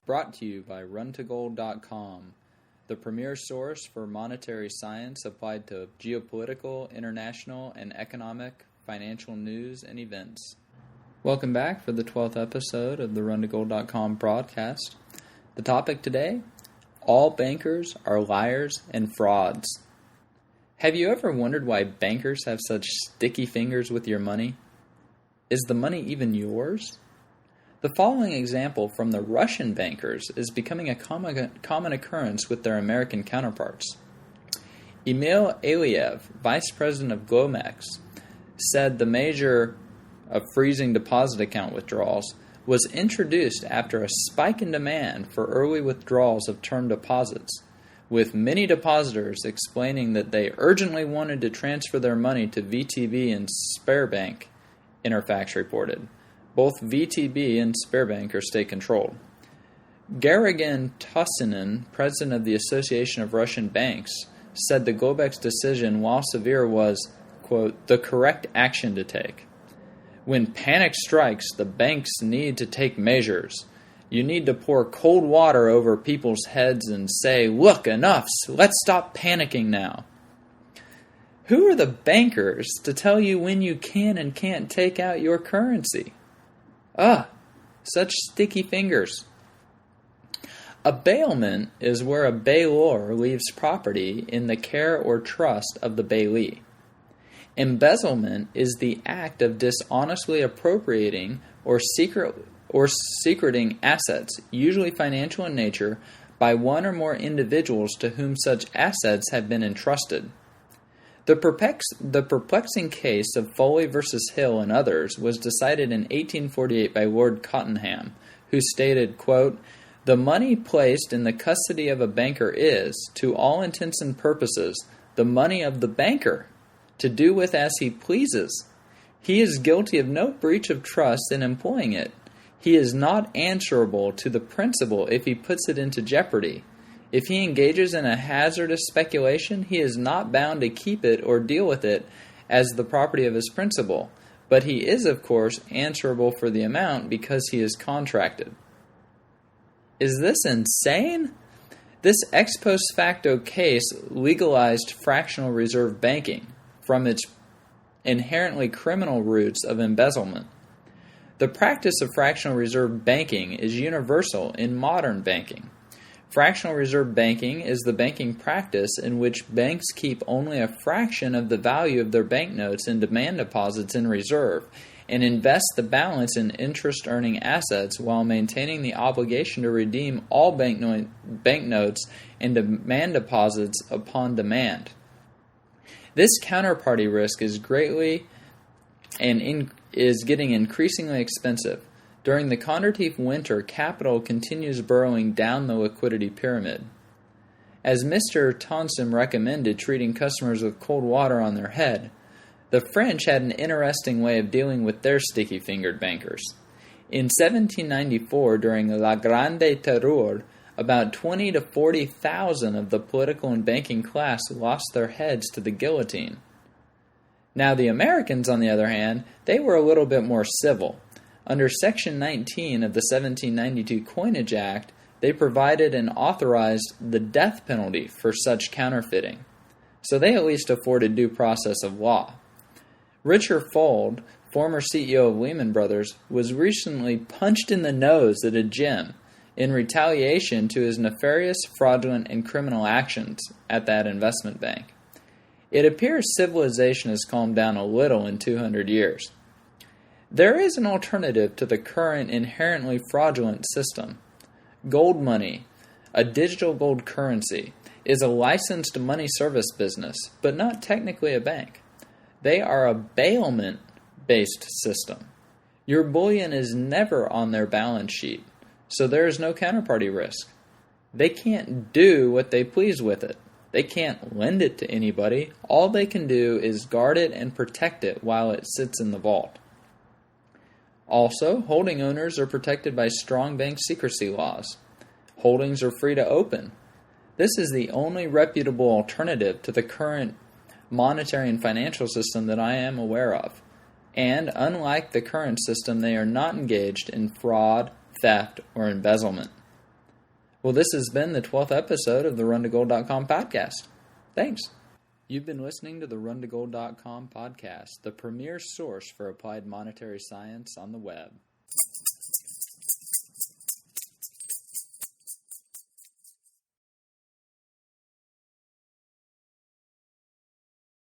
Brought to you by runtogold.com, the premier source for monetary science applied to geopolitical, international, and economic, financial news and events. Welcome back for the 12th episode of the runtogold.com broadcast. The topic today, all bankers are liars and frauds. Have you ever wondered why bankers have such sticky fingers with your money? Is the money even yours? The following example from the Russian bankers is becoming a common occurrence with their American counterparts. Emil Aliev, vice president of Glomex, said the measure of freezing deposit account withdrawals was introduced after a spike in demand for early withdrawals of term deposits, with many depositors explaining that they urgently wanted to transfer their money to VTB and Sberbank, Interfax reported. Both VTB and Sberbank are state-controlled. Geragan Tosinin, president of the Association of Russian Banks, said the Globex decision, while severe, was, quote, the correct action to take. When panic strikes, the banks need to take measures. You need to pour cold water over people's heads and say, look, enough, let's stop panicking now. Who are the bankers to tell you when you can and can't take out your currency? Such sticky fingers. A bailment is where a bailor leaves property in the care or trust of the bailee. Embezzlement is the act of dishonestly appropriating or secreting assets, usually financial in nature, by one or more individuals to whom such assets have been entrusted. The perplexing case of Foley v. Hill and others was decided in 1848 by Lord Cottenham, who stated, quote, the money placed in the custody of a banker is, to all intents and purposes, the money of the banker, to do with as he pleases. He is guilty of no breach of trust in employing it. He is not answerable to the principal if he puts it into jeopardy. If he engages in a hazardous speculation, he is not bound to keep it or deal with it as the property of his principal, but he is, of course, answerable for the amount because he is contracted. Is this insane? This ex post facto case legalized fractional reserve banking from its inherently criminal roots of embezzlement. The practice of fractional reserve banking is universal in modern banking. Fractional reserve banking is the banking practice in which banks keep only a fraction of the value of their banknotes in demand deposits in reserve and invest the balance in interest-earning assets while maintaining the obligation to redeem all banknotes and demand deposits upon demand. This counterparty risk is is getting increasingly expensive. During the Condertief winter, capital continues burrowing down the liquidity pyramid. As Mr. Tonson recommended treating customers with cold water on their head, the French had an interesting way of dealing with their sticky-fingered bankers. In 1794, during La Grande Terreur, about 20 to 40,000 of the political and banking class lost their heads to the guillotine. Now the Americans, on the other hand, they were a little bit more civil. Under Section 19 of the 1792 Coinage Act, they provided and authorized the death penalty for such counterfeiting. So they at least afforded due process of law. Richard Fuld, former CEO of Lehman Brothers, was recently punched in the nose at a gym in retaliation to his nefarious, fraudulent, and criminal actions at that investment bank. It appears civilization has calmed down a little in 200 years. There is an alternative to the current inherently fraudulent system. Gold money, a digital gold currency, is a licensed money service business, but not technically a bank. They are a bailment-based system. Your bullion is never on their balance sheet, so there is no counterparty risk. They can't do what they please with it. They can't lend it to anybody. All they can do is guard it and protect it while it sits in the vault. Also, holding owners are protected by strong bank secrecy laws. Holdings are free to open. This is the only reputable alternative to the current monetary and financial system that I am aware of. And unlike the current system, they are not engaged in fraud, theft, or embezzlement. Well, this has been the 12th episode of the RunToGold.com podcast. Thanks. You've been listening to the RunToGold.com podcast, the premier source for applied monetary science on the web.